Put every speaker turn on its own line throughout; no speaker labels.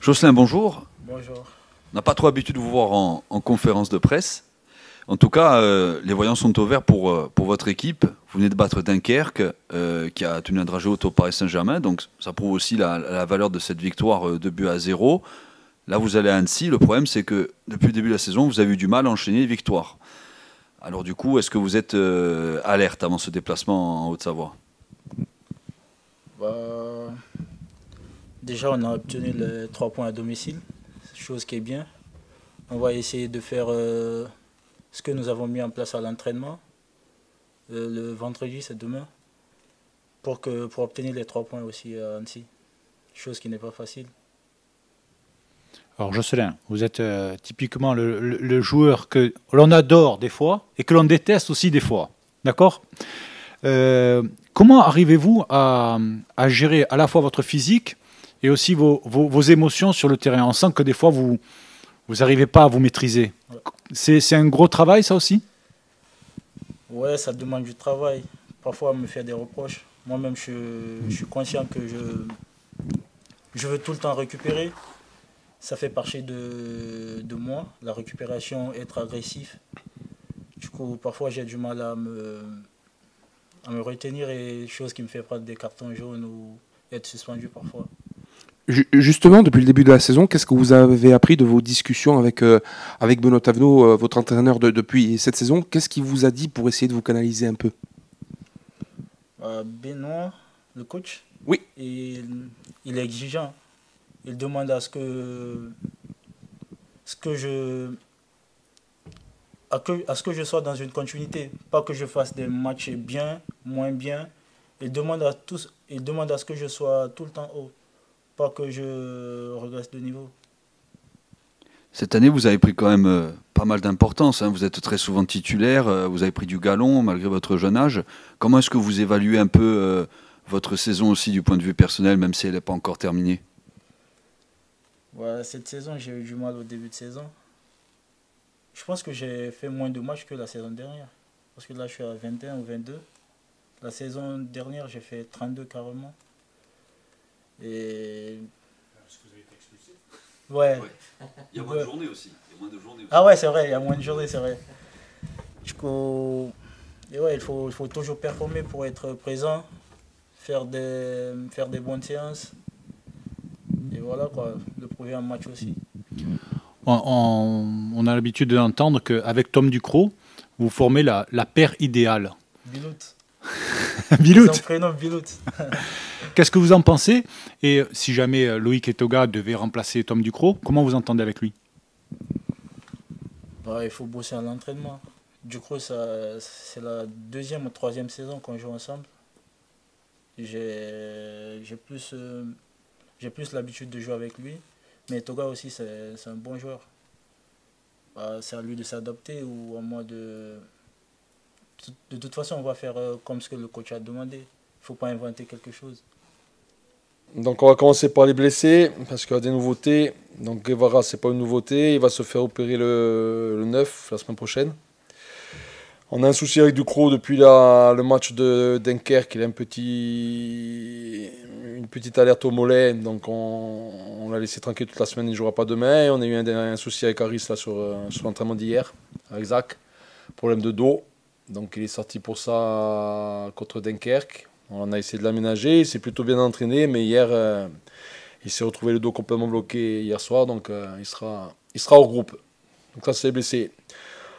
Jocelyn, bonjour.
Bonjour.
On n'a pas trop l'habitude de vous voir en conférence de presse. En tout cas, les voyants sont au vert pour votre équipe. Vous venez de battre Dunkerque, qui a tenu un dragé haut au Paris Saint-Germain. Donc ça prouve aussi la valeur de cette victoire 2-0. Là, vous allez à Annecy. Le problème, c'est que depuis le début de la saison, vous avez eu du mal à enchaîner les victoires. Alors du coup, est-ce que vous êtes alerte avant ce déplacement en Haute-Savoie?
Bah, déjà, on a obtenu les 3 points à domicile, chose qui est bien. On va essayer de faire ce que nous avons mis en place à l'entraînement. Le vendredi, c'est demain, pour obtenir les 3 points aussi à Annecy, chose qui n'est pas facile.
Alors Jocelyn, vous êtes typiquement le joueur que l'on adore des fois et que l'on déteste aussi des fois. D'accord? Comment arrivez-vous à gérer à la fois votre physique et aussi vos émotions sur le terrain? On sent que des fois, vous n'arrivez pas à vous maîtriser.
Ouais.
C'est un gros travail, ça aussi?
Ouais, ça demande du travail. Parfois, on me fait des reproches. Moi-même, je suis conscient que je veux tout le temps récupérer. Ça fait partie de moi, la récupération, être agressif. Du coup, parfois, j'ai du mal à me retenir, et chose qui me fait prendre des cartons jaunes ou être suspendu parfois.
Justement, depuis le début de la saison, qu'est-ce que vous avez appris de vos discussions avec Benoît Tavenot, votre entraîneur depuis cette saison? Qu'est-ce qu'il vous a dit pour essayer de vous canaliser un peu?
Benoît, le coach,
Oui.
il est exigeant. Il demande à ce que je sois dans une continuité, pas que je fasse des matchs bien, moins bien. Il demande à ce que je sois tout le temps haut, pas que je regresse de niveau.
Cette année, vous avez pris quand même pas mal d'importance, hein. Vous êtes très souvent titulaire, vous avez pris du galon malgré votre jeune âge. Comment est-ce que vous évaluez un peu votre saison aussi du point de vue personnel, même si elle n'est pas encore terminée?
Ouais, cette saison, j'ai eu du mal au début de saison. Je pense que j'ai fait moins de matchs que la saison dernière. Parce que là, je suis à 21 ou 22. La saison dernière, j'ai fait 32 carrément. Et...
Parce que vous avez été expulsé.
Ouais.
Il y a moins de journées aussi.
Ah ouais, c'est vrai, il y a moins de journées, c'est vrai. Du coup, et ouais, il faut toujours performer pour être présent, faire des bonnes séances. Et voilà quoi, le premier match aussi.
On a l'habitude d'entendre qu'avec Tom Ducrot, vous formez la paire idéale.
Bilout.
Bilout.
Son prénom, Bilout.
Qu'est-ce que vous en pensez? Et si jamais Loïc Etoga devait remplacer Tom Ducrot, comment vous entendez avec lui?
Il faut bosser à l'entraînement. Ducrot, c'est la 2e ou 3e saison qu'on joue ensemble. J'ai plus l'habitude de jouer avec lui. Mais Toga aussi, c'est un bon joueur. C'est à lui de s'adapter ou à moi de... De toute façon, on va faire comme ce que le coach a demandé. Il ne faut pas inventer quelque chose.
Donc on va commencer par les blessés, parce qu'il y a des nouveautés. Donc Guevara, c'est pas une nouveauté, il va se faire opérer le 9, la semaine prochaine. On a un souci avec Ducrot depuis le match de Dunkerque, il a une petite alerte au mollet, donc on l'a laissé tranquille toute la semaine, il ne jouera pas demain. Et on a eu un souci avec Harris là, sur l'entraînement d'hier, avec Zach, problème de dos. Donc il est sorti pour ça contre Dunkerque. On a essayé de l'aménager, il s'est plutôt bien entraîné, mais hier il s'est retrouvé le dos complètement bloqué hier soir, donc il sera hors groupe. Donc ça c'est blessé.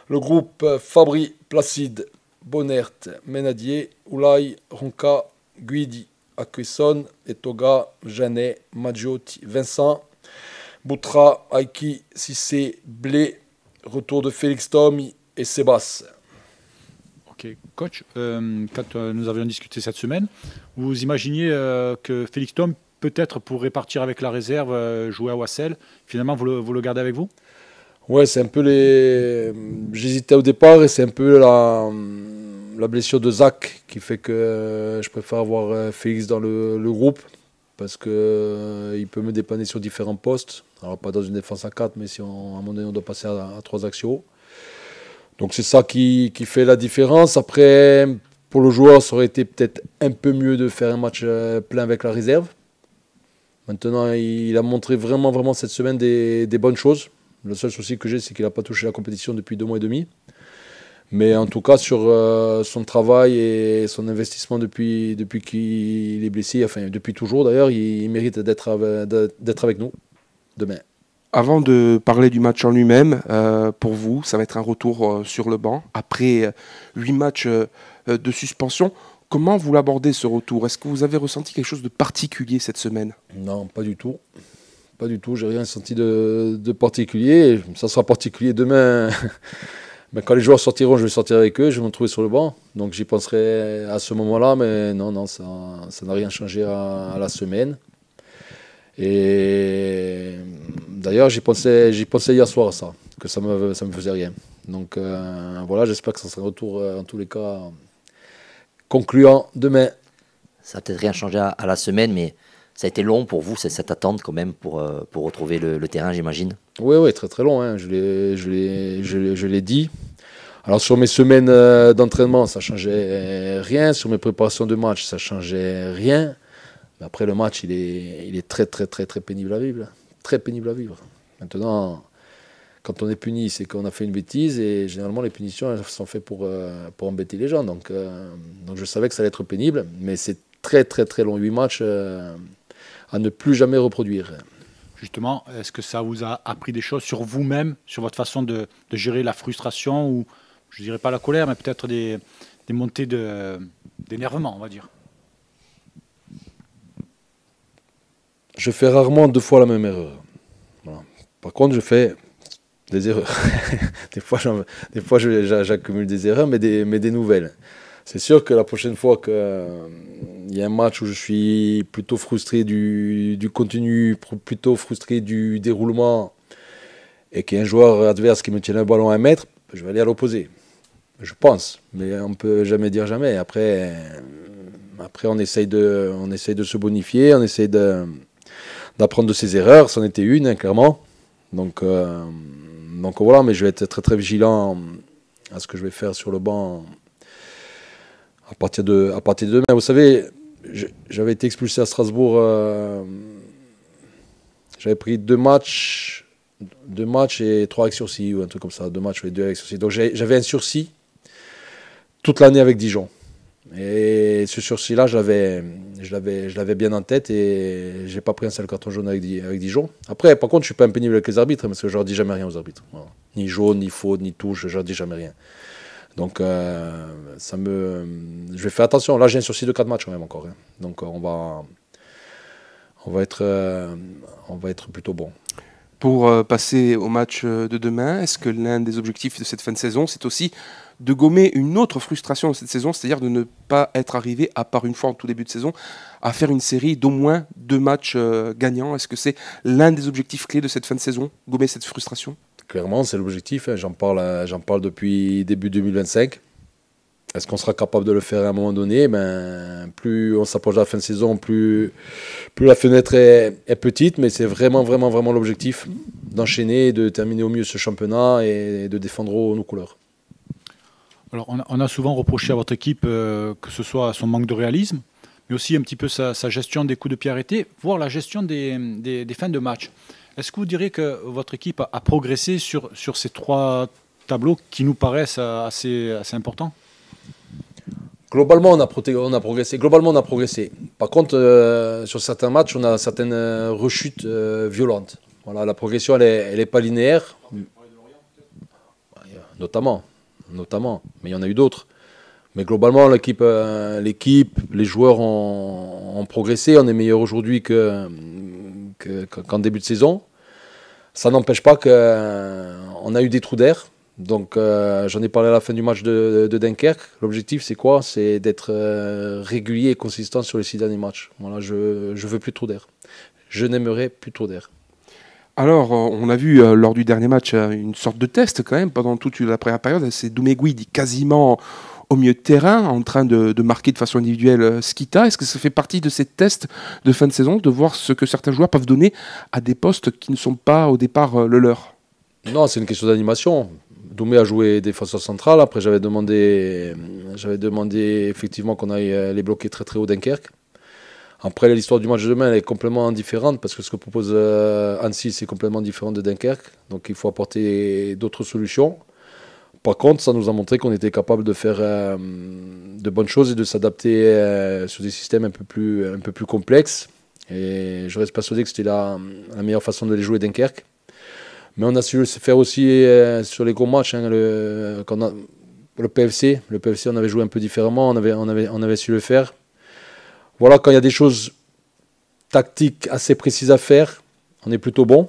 Le groupe Fabri, Placide, Bonnert, Menadier, Oulay, Ronca, Guidi, Akwesson, Etoga, Janet, Madjotti, Vincent, Boutra, Aiki, Sissé, Blé, retour de Félix Tom et Sébastien.
Ok, coach, quand nous avions discuté cette semaine, vous imaginiez que Félix Tom peut-être pourrait partir avec la réserve, jouer à Wassel. Finalement, vous le gardez avec vous?
Ouais, c'est un peu j'hésitais au départ et c'est un peu la blessure de Zach qui fait que je préfère avoir Félix dans le groupe parce qu'il peut me dépanner sur différents postes. Alors pas dans une défense à 4, mais si à un moment donné on doit passer à 3 axiaux. Donc c'est ça qui fait la différence. Après, pour le joueur, ça aurait été peut-être un peu mieux de faire un match plein avec la réserve. Maintenant, il a montré vraiment cette semaine des bonnes choses. Le seul souci que j'ai, c'est qu'il n'a pas touché la compétition depuis 2 mois et demi. Mais en tout cas, sur son travail et son investissement depuis qu'il est blessé, enfin depuis toujours d'ailleurs, il mérite d'être avec nous demain.
Avant de parler du match en lui-même, pour vous, ça va être un retour sur le banc. Après 8 matchs de suspension, comment vous l'abordez ce retour? Est-ce que vous avez ressenti quelque chose de particulier cette semaine?
Non, pas du tout. Pas du tout, j'ai rien senti de particulier. Ça sera particulier demain. Ben, quand les joueurs sortiront, je vais sortir avec eux, je vais me trouver sur le banc. Donc j'y penserai à ce moment-là, mais non, ça n'a rien changé à la semaine. Et d'ailleurs, j'y pensais hier soir à ça, que ça me faisait rien. Donc voilà, j'espère que ça sera un retour, en tous les cas, concluant demain.
Ça n'a peut-être rien changé à la semaine, mais ça a été long pour vous, cette attente quand même, pour retrouver le terrain, j'imagine.
Oui, très long, hein. Je l'ai dit. Alors sur mes semaines d'entraînement, ça changeait rien. Sur mes préparations de match, ça changeait rien. Mais après le match, il est très pénible à vivre. Très pénible à vivre. Maintenant, quand on est puni, c'est qu'on a fait une bêtise. Et généralement, les punitions, elles sont faites pour embêter les gens. Donc je savais que ça allait être pénible. Mais c'est très long. 8 matchs à ne plus jamais reproduire.
Justement, est-ce que ça vous a appris des choses sur vous-même, sur votre façon de gérer la frustration ou, je ne dirais pas la colère, mais peut-être des montées d'énervement, on va dire?
Je fais rarement 2 fois la même erreur. Voilà. Par contre, je fais des erreurs. des fois, j'accumule des erreurs, mais des nouvelles. C'est sûr que la prochaine fois qu'il y a un match où je suis plutôt frustré du contenu, plutôt frustré du déroulement, et qu'il y a un joueur adverse qui me tient un ballon à 1 mètre, je vais aller à l'opposé. Je pense, mais on ne peut jamais dire jamais. Après on essaye de se bonifier, on essaye d'apprendre de ses erreurs. C'en était une, hein, clairement. Donc voilà, mais je vais être très vigilant à ce que je vais faire sur le banc à partir de demain. Vous savez, j'avais été expulsé à Strasbourg. J'avais pris 2 matchs et 3 avec sursis, ou un truc comme ça. 2 matchs et 2 avec sursis. Donc j'avais un sursis toute l'année avec Dijon. Et ce sursis-là, je l'avais bien en tête et j'ai pas pris un seul carton jaune avec Dijon. Après, par contre, je suis pas impénible avec les arbitres parce que je leur dis jamais rien aux arbitres. Voilà. Ni jaune, ni faute, ni touche, je leur dis jamais rien. Donc, je vais faire attention. Là, j'ai un sursis de 4 matchs quand même encore. Hein. Donc, on va être plutôt bon.
Pour passer au match de demain, est-ce que l'un des objectifs de cette fin de saison, c'est aussi de gommer une autre frustration de cette saison, c'est-à-dire de ne pas être arrivé, à part une fois en tout début de saison, à faire une série d'au moins 2 matchs gagnants? Est-ce que c'est l'un des objectifs clés de cette fin de saison, gommer cette frustration?
Clairement, c'est l'objectif. Hein. J'en parle depuis début 2025. Est-ce qu'on sera capable de le faire à un moment donné? Plus on s'approche de la fin de saison, plus la fenêtre est petite, mais c'est vraiment l'objectif d'enchaîner, de terminer au mieux ce championnat et de défendre nos couleurs.
Alors, on a souvent reproché à votre équipe que ce soit son manque de réalisme, mais aussi un petit peu sa gestion des coups de pied arrêtés, voire la gestion des fins de match. Est-ce que vous diriez que votre équipe a progressé sur ces 3 tableaux qui nous paraissent assez importants?
Globalement, on a progressé. Par contre, sur certains matchs, on a certaines rechutes violentes. Voilà, la progression, elle est pas linéaire. Notamment. Mais il y en a eu d'autres. Mais globalement, l'équipe, les joueurs ont progressé. On est meilleur aujourd'hui qu'en début de saison. Ça n'empêche pas qu'on a eu des trous d'air. Donc j'en ai parlé à la fin du match de Dunkerque. L'objectif, c'est quoi? C'est d'être régulier et consistant sur les 6 derniers matchs. Voilà, je veux plus de trous d'air. Je n'aimerais plus de trous d'air.
Alors, on a vu lors du dernier match une sorte de test quand même pendant toute la première période. C'est Doumégoui quasiment au milieu de terrain en train de marquer de façon individuelle Skita. Est-ce que ça fait partie de ces tests de fin de saison de voir ce que certains joueurs peuvent donner à des postes qui ne sont pas au départ le leur?
Non, c'est une question d'animation. Doumé a joué défenseur central. Après, j'avais demandé effectivement qu'on aille les bloquer très haut Dunkerque. Après, l'histoire du match de demain elle est complètement différente parce que ce que propose Annecy, c'est complètement différent de Dunkerque. Donc il faut apporter d'autres solutions. Par contre, ça nous a montré qu'on était capable de faire de bonnes choses et de s'adapter sur des systèmes un peu plus complexes. Et je reste persuadé que c'était la meilleure façon de les jouer Dunkerque. Mais on a su le faire aussi sur les gros matchs. Hein, le PFC, on avait joué un peu différemment, on avait su le faire. Voilà, quand il y a des choses tactiques assez précises à faire, on est plutôt bon.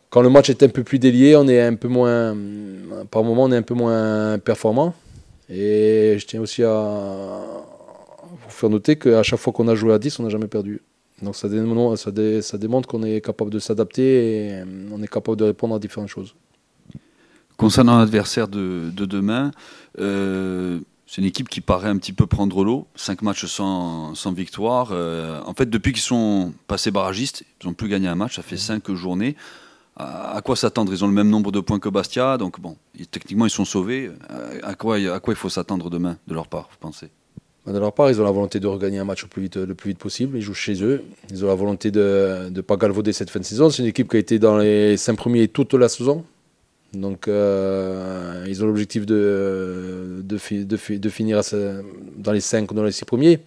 Quand le match est un peu plus délié, on est un peu moins, par moment, on est un peu moins performant. Et je tiens aussi à vous faire noter qu'à chaque fois qu'on a joué à 10, on n'a jamais perdu. Donc ça démontre qu'on est capable de s'adapter et on est capable de répondre à différentes choses.
Concernant l'adversaire de demain, c'est une équipe qui paraît un petit peu prendre l'eau. 5 matchs sans victoire. En fait, depuis qu'ils sont passés barragistes, ils n'ont plus gagné un match. Ça fait 5 journées. À quoi s'attendre? Ils ont le même nombre de points que Bastia. Donc bon, techniquement, ils sont sauvés. À quoi il faut s'attendre demain de leur part, vous pensez?
De leur part, ils ont la volonté de regagner un match le plus vite possible. Ils jouent chez eux. Ils ont la volonté de ne pas galvauder cette fin de saison. C'est une équipe qui a été dans les 5 premiers toute la saison. Donc, ils ont l'objectif de finir dans les 5 ou dans les 6 premiers.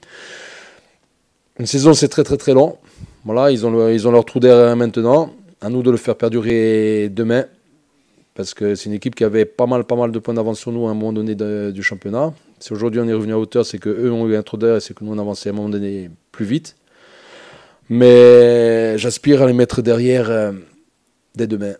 Une saison, c'est très très très long. Voilà, ils ont leur trou d'air maintenant. À nous de le faire perdurer demain. Parce que c'est une équipe qui avait pas mal de points d'avance sur nous à un moment donné du championnat. Si aujourd'hui on est revenu à hauteur, c'est qu'eux ont eu un trou d'air et c'est que nous on avançait à un moment donné plus vite. Mais j'aspire à les mettre derrière dès demain.